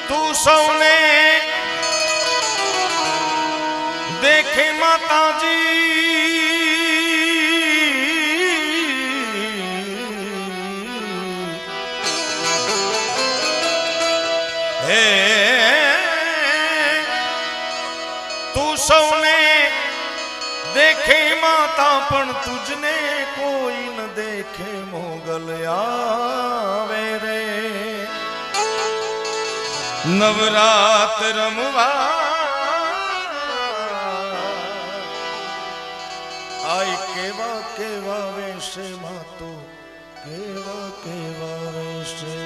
तू सौने देखे माता जी हे तू सौने देखे माता पण तुझने कोई न देखे मोगल आवे रे नवरात रमवा आई केवा केवा वेशे मातो केवा केवा वेशे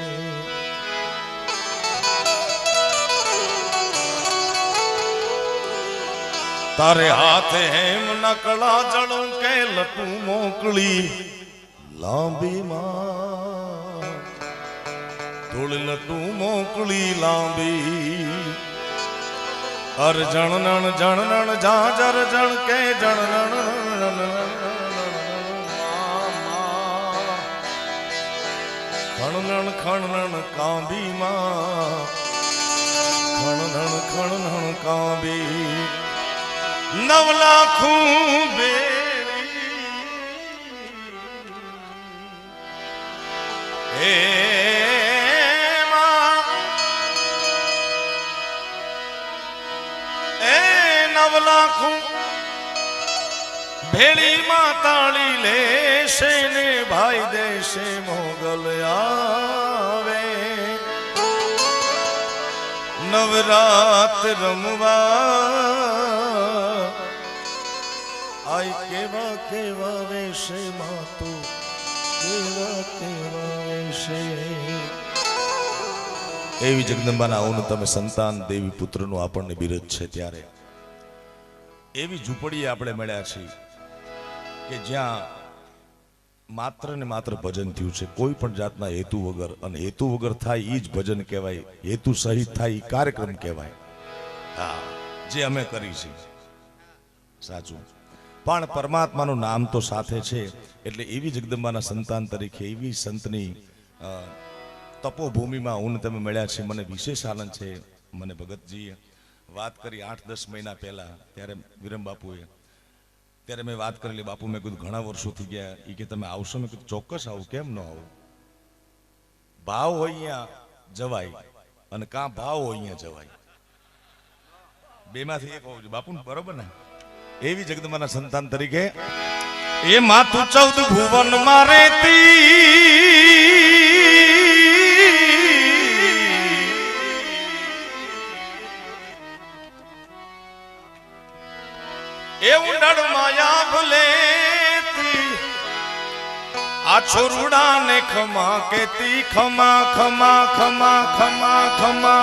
तारे हाथ हेम नकड़ा जड़ों के लटू मोकली लांबी मां धूल लटू मोकली लांबी हर जननन जननन झांझर जन के जननन खणनन खणनन कांबी मां खणनन खणनन कांबी नवलाखों बेड़ी हे मां ए नवलाखों भेड़ी माताड़ी ले से ने भाई देशे मोगल आवे नवरात रमवा आई केवा केवा वेशे मातो केवा केवा वेशे एवी जगदंबाना ओनु तमे संतान देवी पुत्रनो आपणे बिरज छे त्यारे एवी झूपड़ी आपणे मळ्या छे के ज्यां मात्र ने मात्र भजन थयुं छे कोई पण जातना हेतु वगर अने हेतु वगर थाय ई ज भजन कहेवाय हेतु सहित थाय ई कार्यक्रम कहेवाय हां जे अमे करी छे साचुं पण परमात्माનું નામ તો સાથે છે એટલે એવી જગદંબાના સંતાન તરીકે એવી સંતની તપોભૂમિમાં હું તમે મળ્યા છે મને વિશેષ આનંદ છે મને ભગતજીએ વાત કરી 8-10 મહિના પહેલા ત્યારે વિરમ બાપુએ ત્યારે મેં વાત કરેલી બાપુ મેં કીધું ઘણા વર્ષો થઈ ગયા એ કે તમે આવશો મેં કીધું ચોક્કસ આવું કેમ ન આવું ભાવ હોય અહીંયા જવાય અને કાં ભાવ હોય અહીંયા જવાય બેમાંથી એક હોવું જોઈએ બાપુ બરોબર ને एवी जगदंबाना संतान तरीके ए मातु 14 भुवन मारे ती ए उंडड़ माया भले ती आ छोरुड़ा ने खमा केती खमा खमा खमा खमा खमा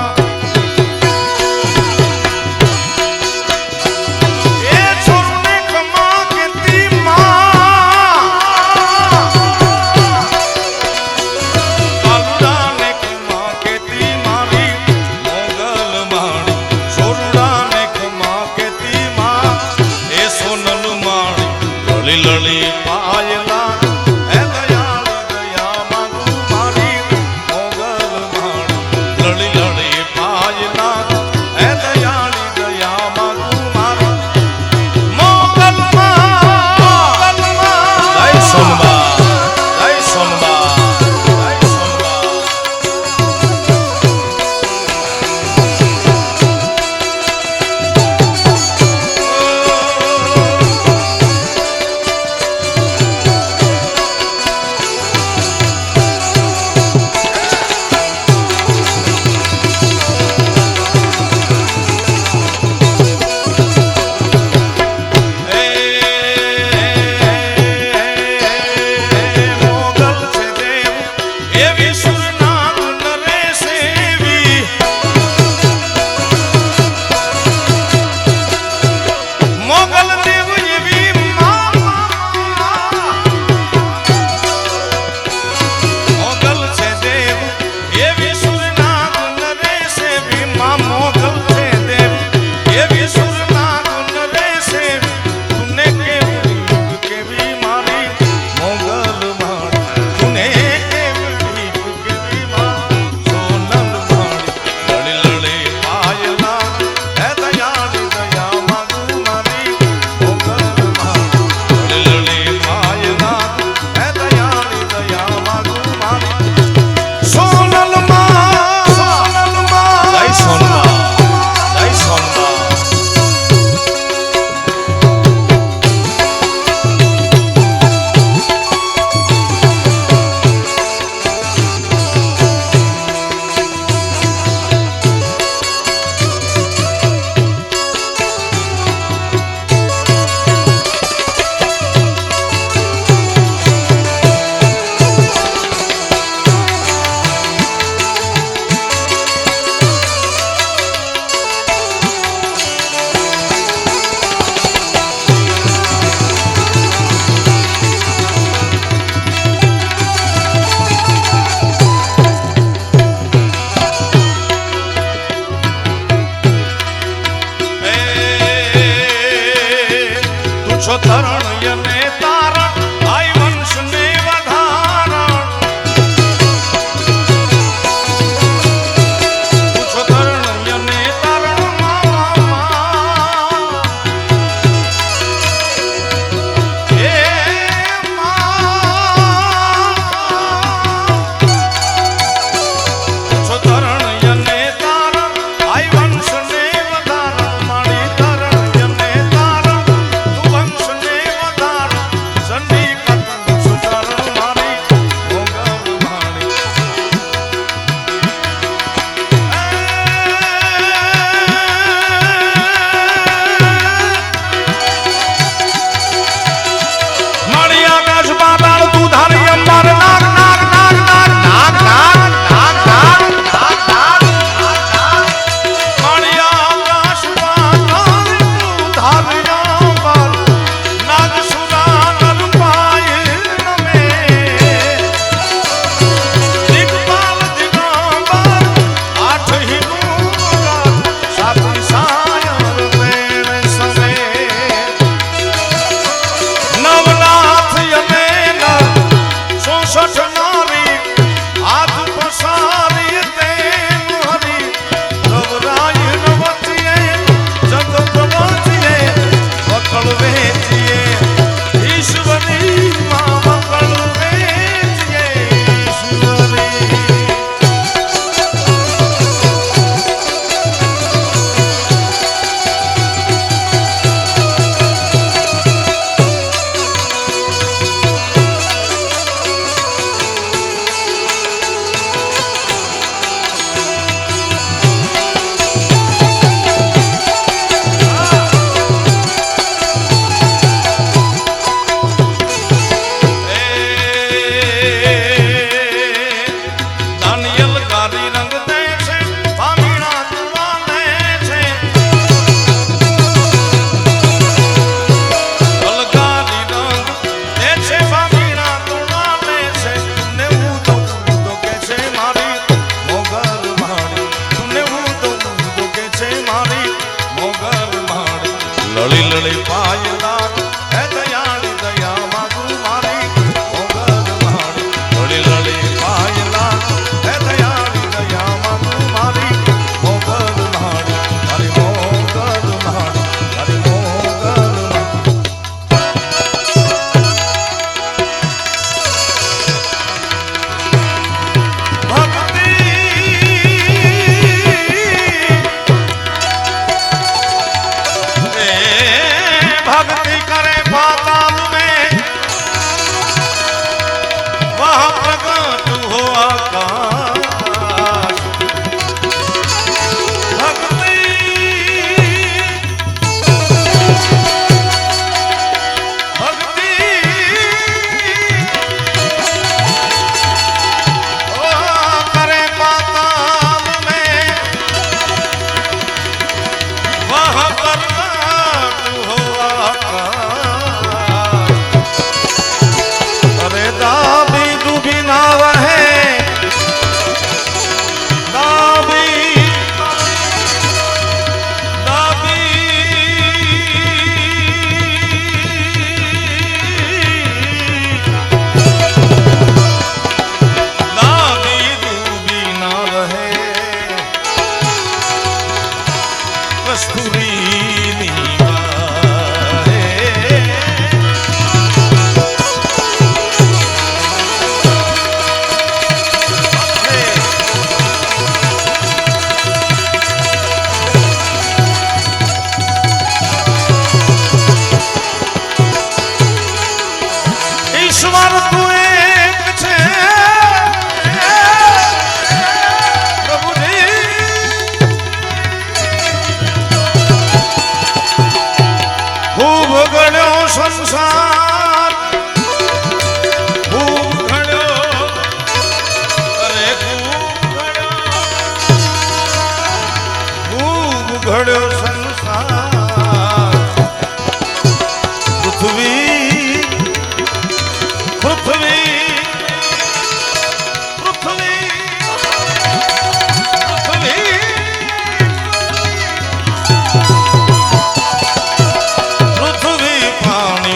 પાણી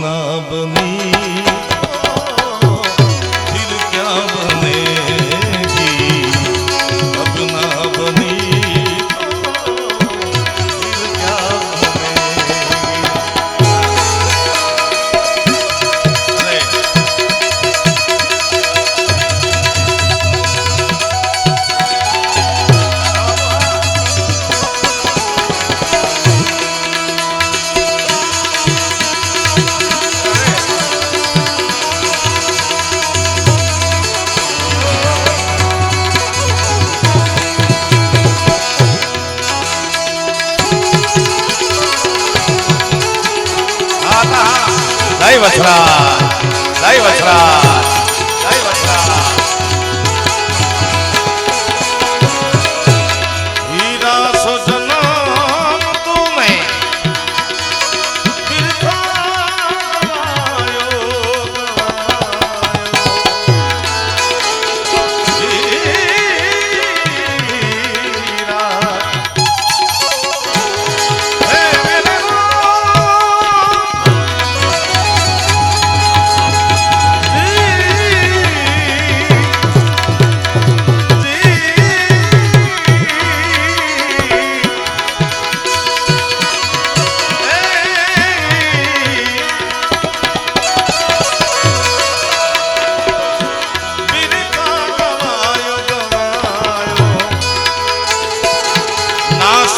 ना बनी फिर क्या बनेगी, अब ना बनी फिर क्या जय वत्सरा, जय वत्सरा, जय वत्सरा। हीरा सो जन्म तुम्हें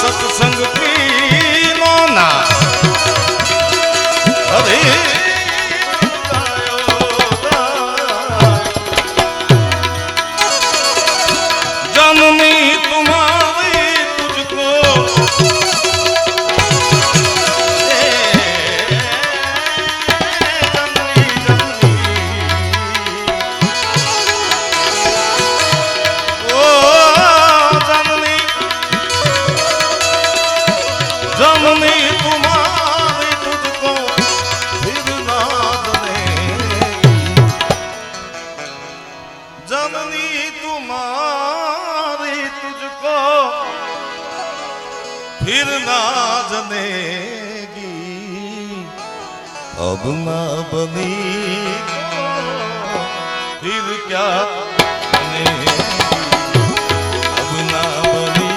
सत्संग पीनो ना अरे जननी तुम्हारी तुझको जननी तुम्हारी तुझको फिर ना बनेगी, जननी तुम्हारी तुझको फिर ना जनेगी, अब ना बनी फिर क्या बनेगी, अब ना बनी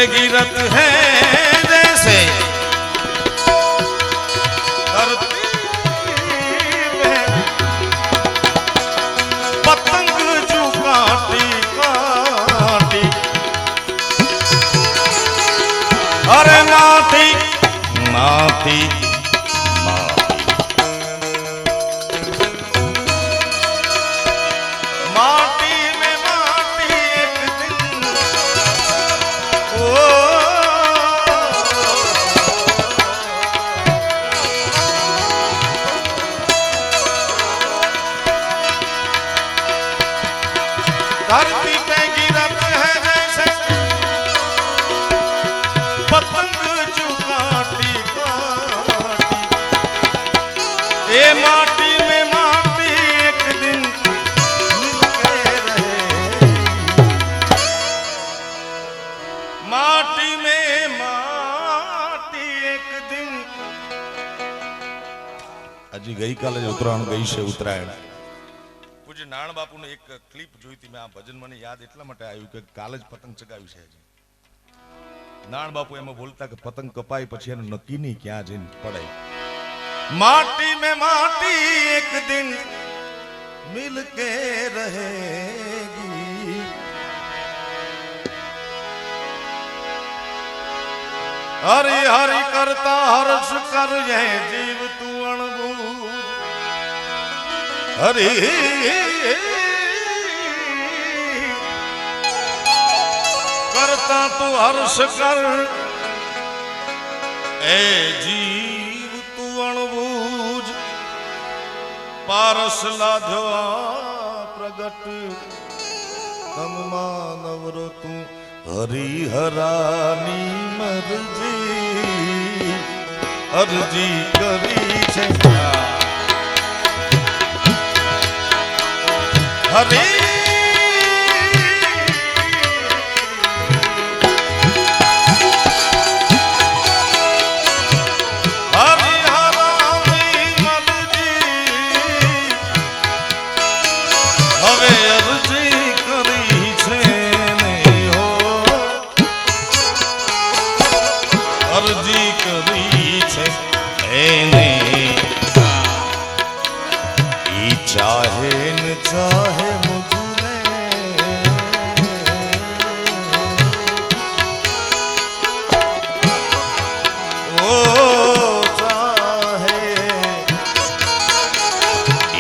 गिरत है जैसे धरती पे पतंग जो काटी काटी, अरे माटी माटी माटी में माटी एक दिन ओ धरती पे गिरत है जैसे पतंग जो काटी काटी, ये माटी में माटी एक दिन मिलके रहे, माटी में माटी एक दिन। હજી ગઈકાલે જ ઉત્તરાયણ ગઈ છે ઉત્તરાયણ। પૂજ્ય નાણ બાપુને એક ક્લિપ જોઈ હતી મેં, આ ભજન મને યાદ એટલા માટે આવ્યું કે કાલે જ પતંગ ચગાવી છે હજી। નાણ બાપુ એમાં બોલતા કે પતંગ કપાય પછી એનું નક્કી નહીં ક્યાં જઈને પડાય, माटी में माटी एक दिन मिल के रहेगी, हरि हरि करता हर्ष कर ये जीव तू अणबूझ, हरि करता तू हर्ष कर ए जीव तू अणबूझ, पारस लाधो प्रगट तन मानवरो तू हरिहरानी मरजी अर्जी करी छे हरि अर्जी करी छे एने ई चाहे न चाहे मुझने ओ चाहे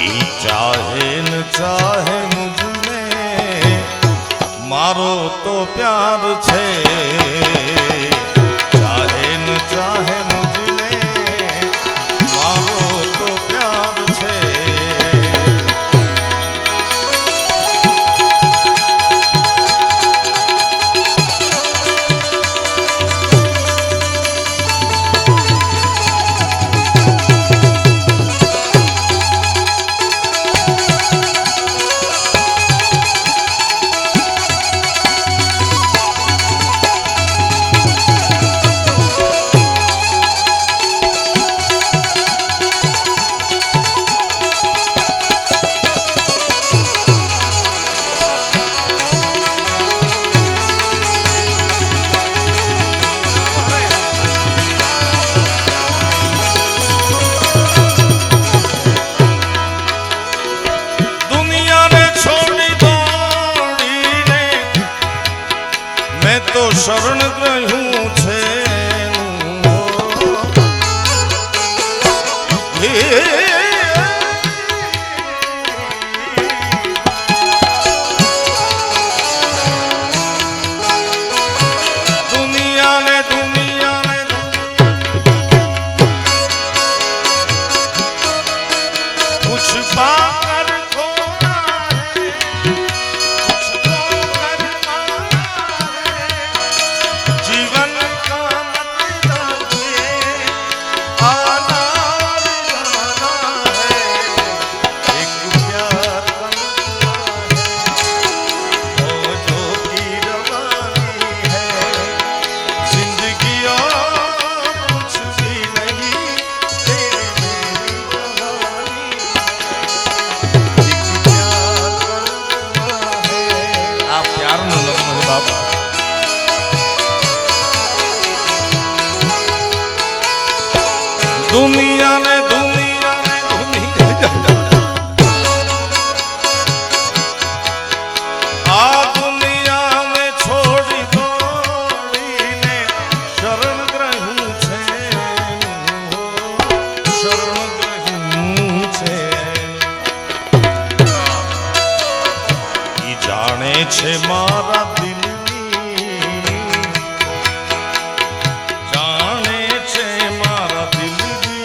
ई चाहे न चाहे मुझने मारो तो प्यार छे चाहे मुझने मारो तो प्यार छे। तो शरण ग्रहूं छे दुनिया ने कुछ पाकर खोना है, कुछ दुनिया ने दुनिया ने दुनिया आ दुनिया में छोड़ी दौड़ीने शरण ग्रहू छे शरण ग्रहू छे ई जाने छे मारा दिलनी जाने छे मारा दिलनी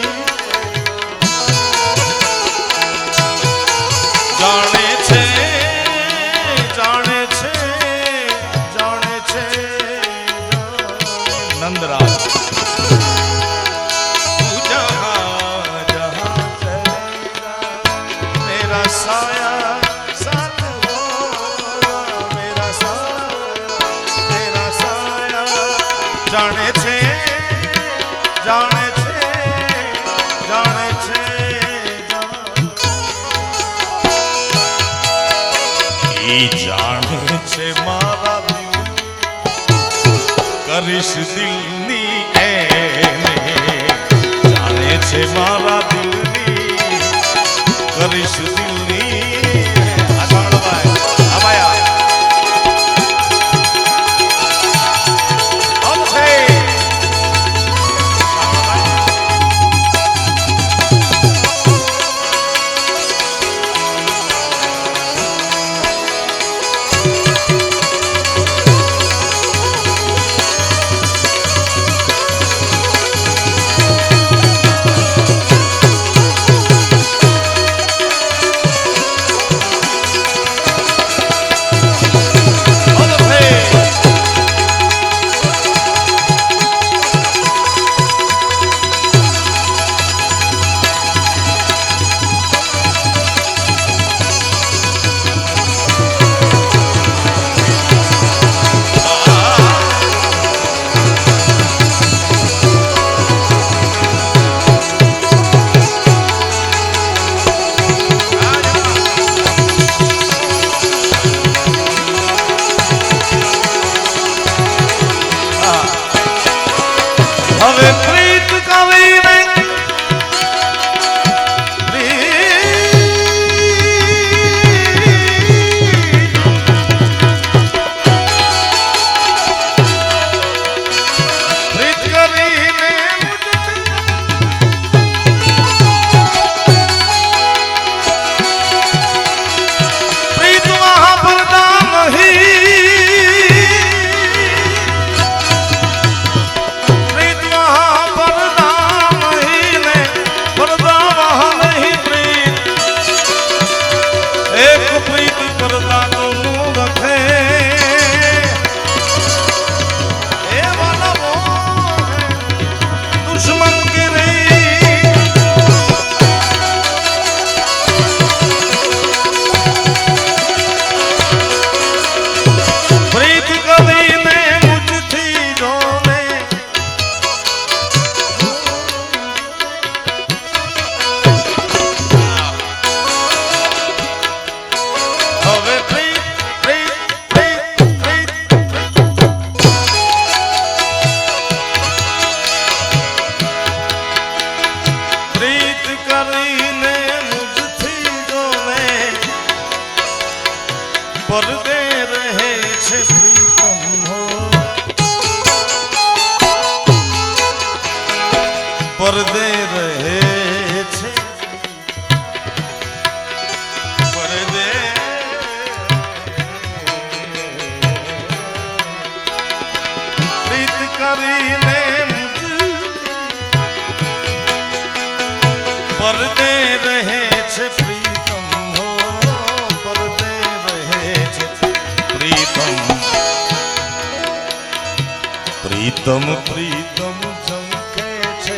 जाने छे जाने छे जाने छे नंदराज तू जहाँ जहाँ चलेगा मेरा साया साथ होगा मेरा साया जाने छे जाने छे जाने छे ई जाने छे मारा दिल करिश दिलनी एने जाने छे मारा दिलनी करिश दिलनी भाई आबाया हम छे હવે પ્રીત કવિને પ્રીત કરીને પ્રીત મહાપરદા નહીં પરદે રહે છે પ્રીતમ હો પરદે રહે છે પરદે પ્રીત કરીને પરદે રહે છે પ્રીતમ હો પરદે પ્રીતમ પ્રીતમ ઝંખે છે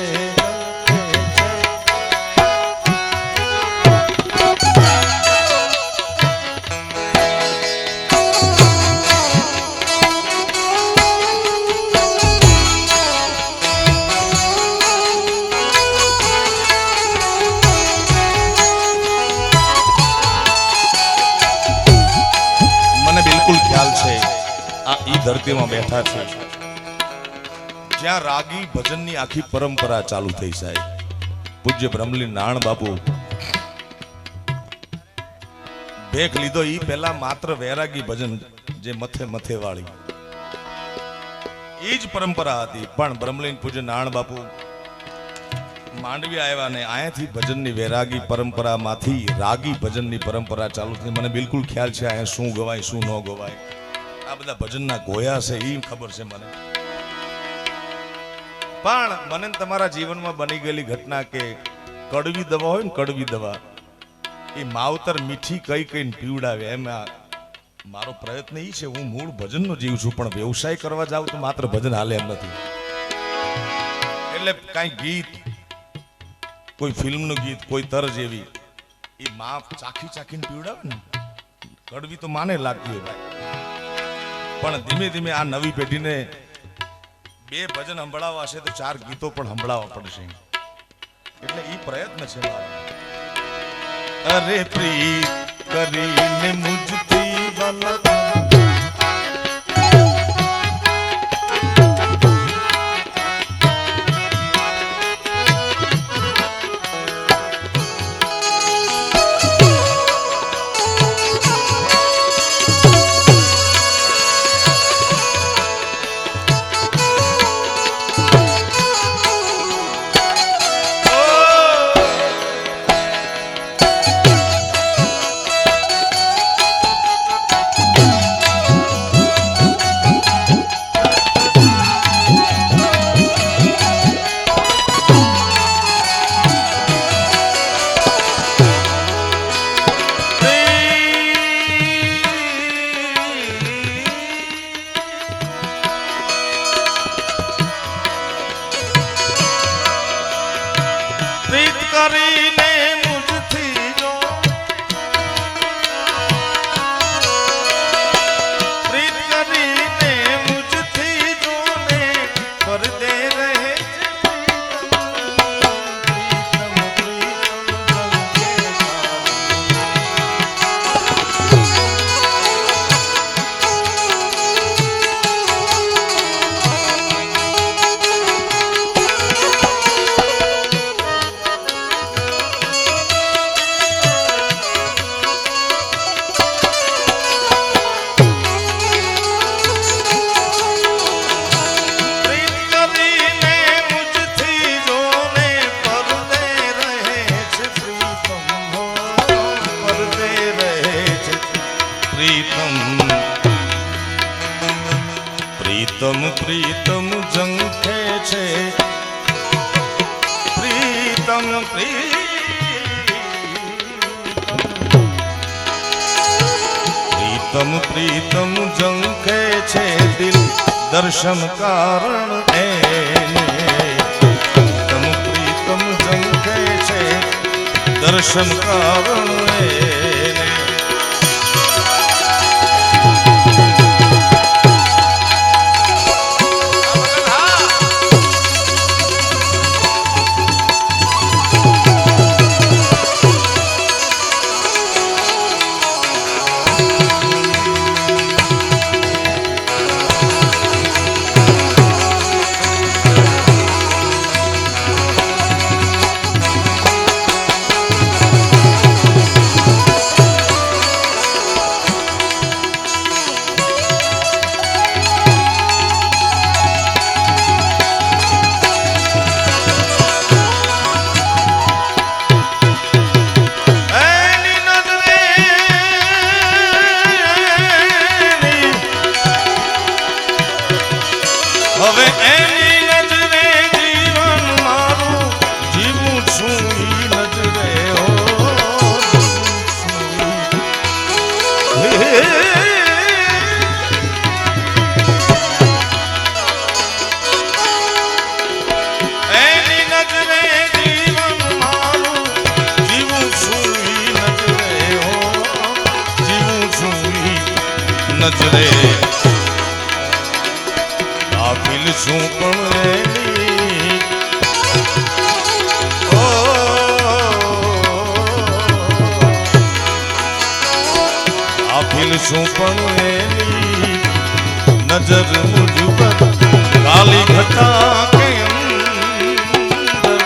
મને બિલકુલ ખ્યાલ છે આ ઈ ધરતીમાં બેઠા છે જ્યાં રાગી ભજનની આખી પરંપરા ચાલુ થઈ સાહેબ પૂજ્ય બ્રહ્મલીન નાણ બાપુ ભેખ લીધો ઈ પહેલા માત્ર વૈરાગી ભજન જે મથે મથે વાળી ઈ જ પરંપરા હતી, પણ બ્રહ્મલીન પૂજ્ય નાણ બાપુ માંડવી આવ્યા ને અહીંયાથી ભજનની વૈરાગી પરંપરામાંથી રાગી ભજનની પરંપરા ચાલુ થઈ. મને બિલકુલ ખ્યાલ છે અહીંયા શું ગવાય શું ન ગવાય, આ બધા ભજનના ગોયા છે એ ખબર છે મને. પણ મને તમારા જીવનમાં બની ગયેલી ઘટના કે કડવી દવા હોય ને કડવી દવા એ માવતર મીઠી કઈ કઈને પીવડાવે, એમાં મારો પ્રયત્ન એ છે. હું મૂળ ભજનનો જીવ છું, પણ વ્યવસાય કરવા જાવ તો માત્ર ભજન હાલે એમ નથી. એટલે કાંઈ ગીત, કોઈ ફિલ્મનું ગીત, કોઈ તર્જ એવી એ માં ચાખી ચાખીને પીવડાવે ને કડવી તો માને લાગતી હોય ભાઈ. પણ ધીમે ધીમે આ નવી પેઢીને 2 ભજન સંભળાવવા હશે તો 4 ગીતો પણ સંભળાવવા પડશે. એટલે એ પ્રયત્ન છે મારો. અરે પ્રીત કરીને મુજથી પ્રીતમ પ્રીતમ ઝંખે છે, પ્રીતમ પ્રીતમ પ્રીતમ ઝંખે છે દિલ દર્શન કારણ એને. પ્રીતમ પ્રીતમ ઝંખે છે દર્શન કારણ એને. હવે એની નજરે જીવન મારું જીવું છું, ઈ નજરે એની નજરે જીવન મારું જીવું છું, ઈ નજરે જીવું છું, ઈ નજરે આખિલ શું પણ એની આખિલ શું પણ એની નજર મુજ પર કાલી ઘટા કે અંદર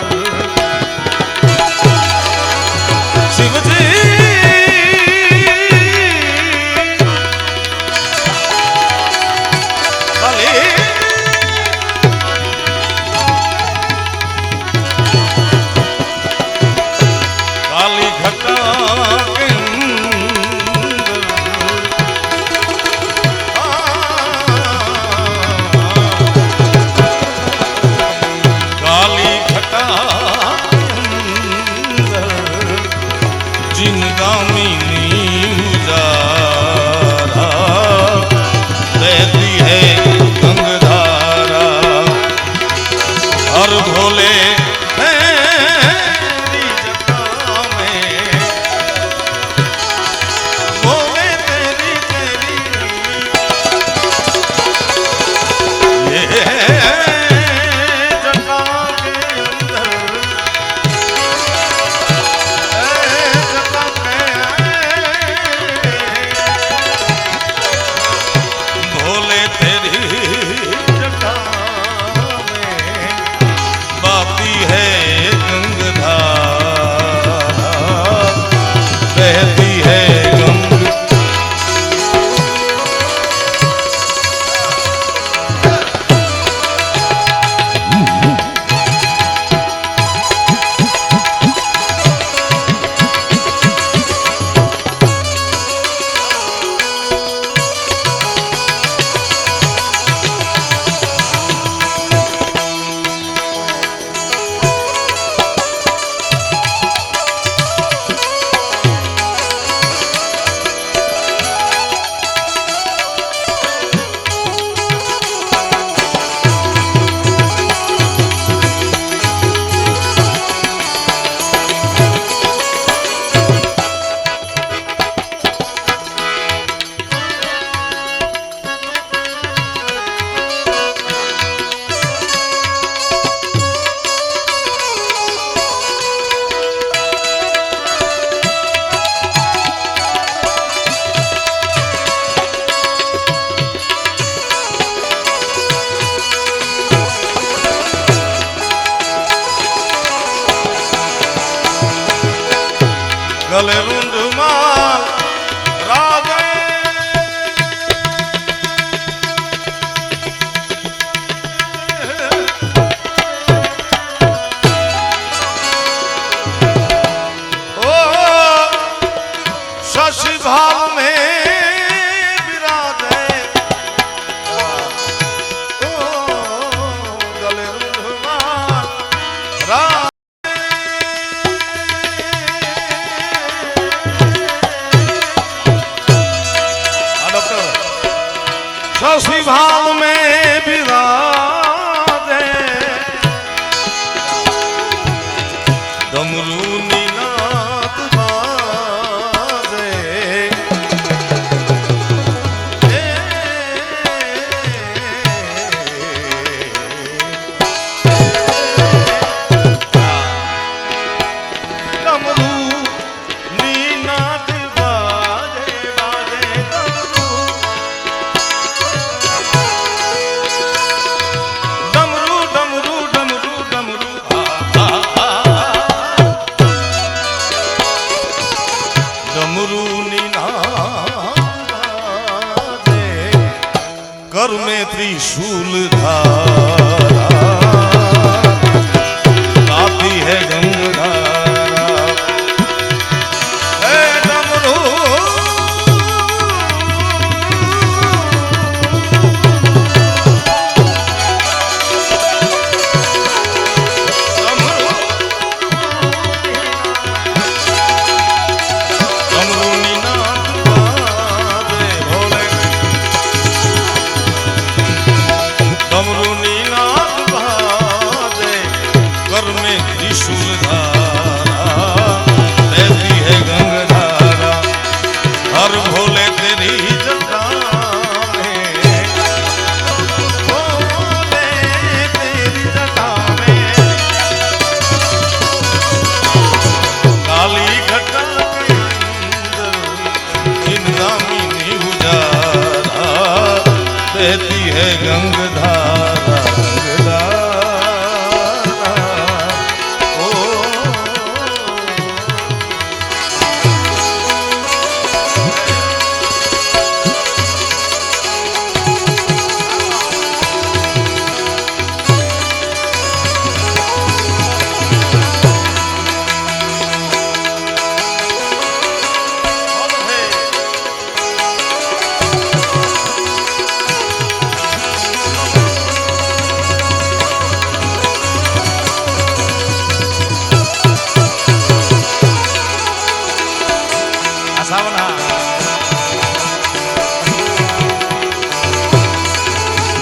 ગલે રૂંઢમાં રાધે शशि भाव में विराजे ओ गले रुंधमान डॉक्टर शशि भाव में विराजे डमरू नीनाद कर में त्रिशूल धारा आती है गंगाधारा हे डमरू है गंगधारा ओ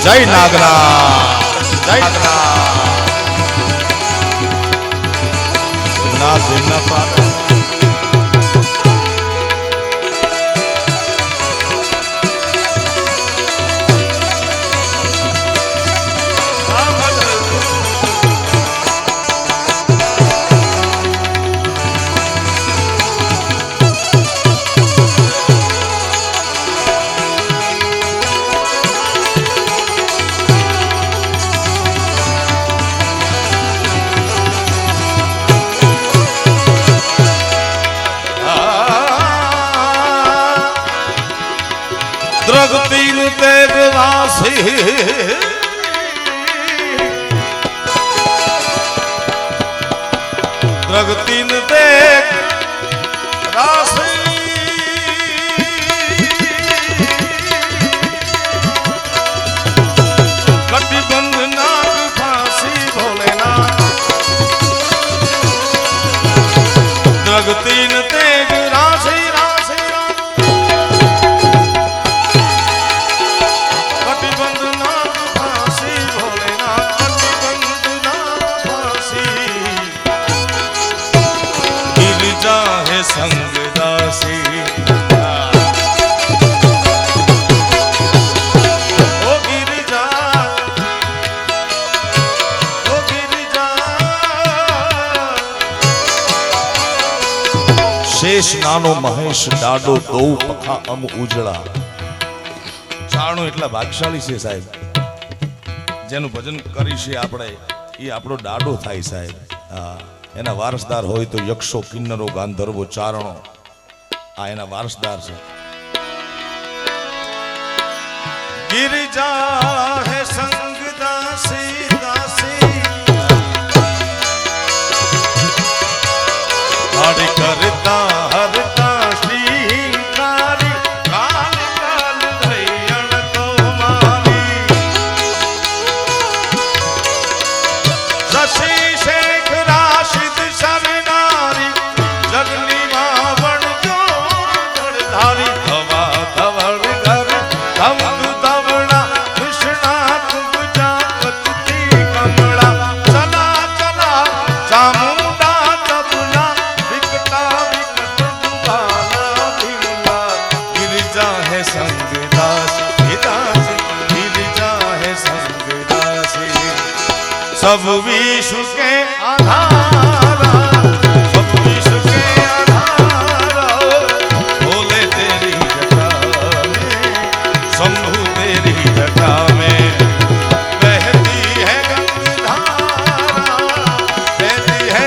जय नागरा जय नागरा नाथ न पाता द्रगतीन तेग राशि द्रगतीन तेग राशि कटिबंध नाग फांसी भोलेनाथ द्रगतीन तेग राशि संगदासी ओ गिरिजा शेष नानो महेश डाडो दो पखा अम उजड़ा जाणो એટલા ભાગશાળી છે સાહેબ જેનું ભજન કરી છે આપણે એ આપણો ડાડો થાય સાહેબ હા એના વારસદાર હોય તો યક્ષો, કિન્નરો, ગાંધર્વો, ચારણો આ એના વારસદાર છે. गिरजा है संग दासी दासी हरि करता हरता श्रीकारी काल काल भैयण तो मारी शशि शेख राशिद शरणारी जगनी मावण जो धारी धवा धवड़ घर धम सब विश्व के आधारा सब विश्व के आधारा बोले तेरी जटा में शंभु तेरी जटा में बहती है गंगाधारा बहती है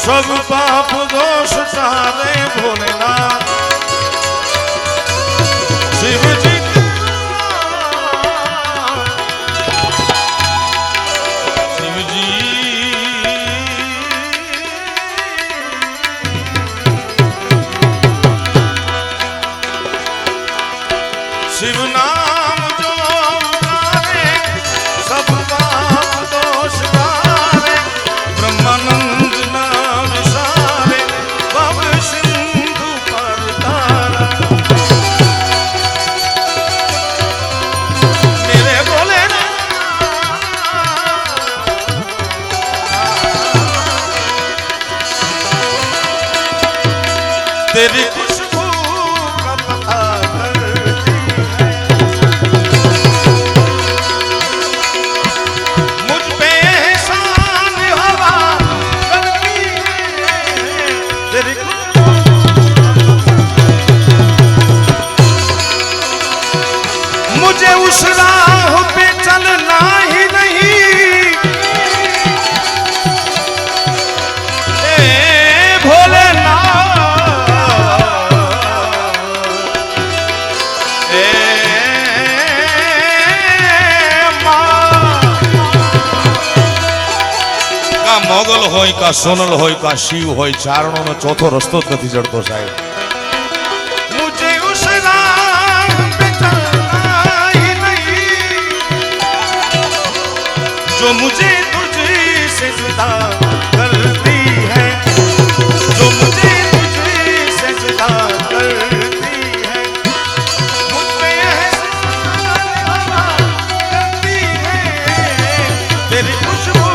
सब पाप दोष सारे भोलेनाथ शिव जी शिव जी शिव नाम जो उतारे सब पाप दोष तारे ब्रह्मानंद तेरी खुशबू का पता करती है मुझ पे एहसान हवा करती है तेरी मुझे उस राह पे चलना ही नहीं मोगल होय का सोनल होय का शिव होय चारणों नो चौथो रस्तो ज नथी जड़तो साहेब मुझे उस राह पे चलना ही नहीं जो मुझे तुझसे जुदा करती है जो मुझे तुझसे जुदा करती है मुझ पे एहसान करती है तेरी खुशबू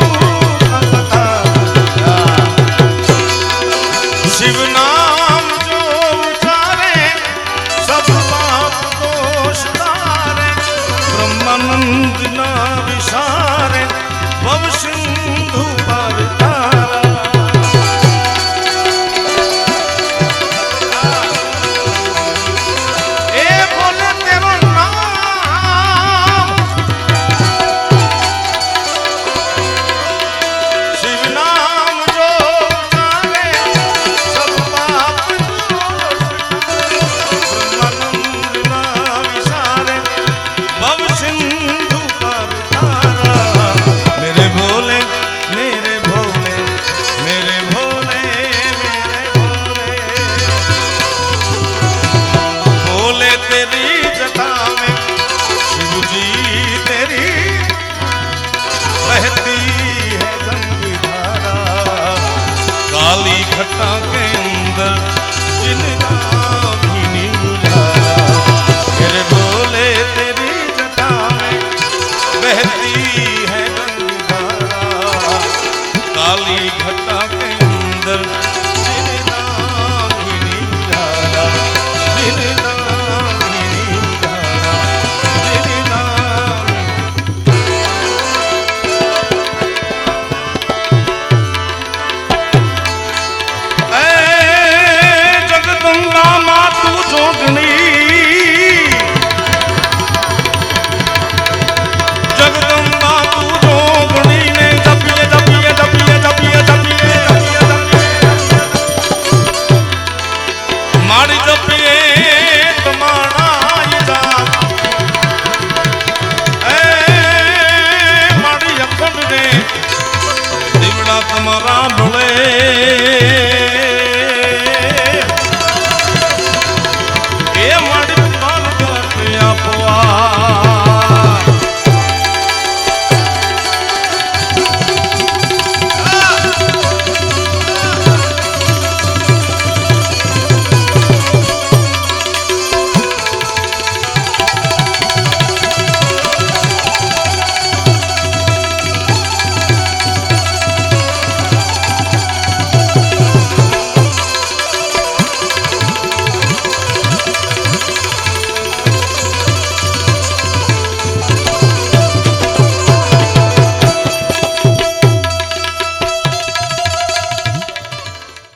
शिव नाम जो उचारे सब पाप दोष तारे ब्रह्मानंद ना विसारे भव सिंधु पार काली घटा के अंदर जिंदगी उजाला फिर बोले तेरी जटा में बहती है गंगाधारा काली घटा के अंदर जिंदगी उजाला जिंदगी उजाला जगदम्बा माँ तू जोगनी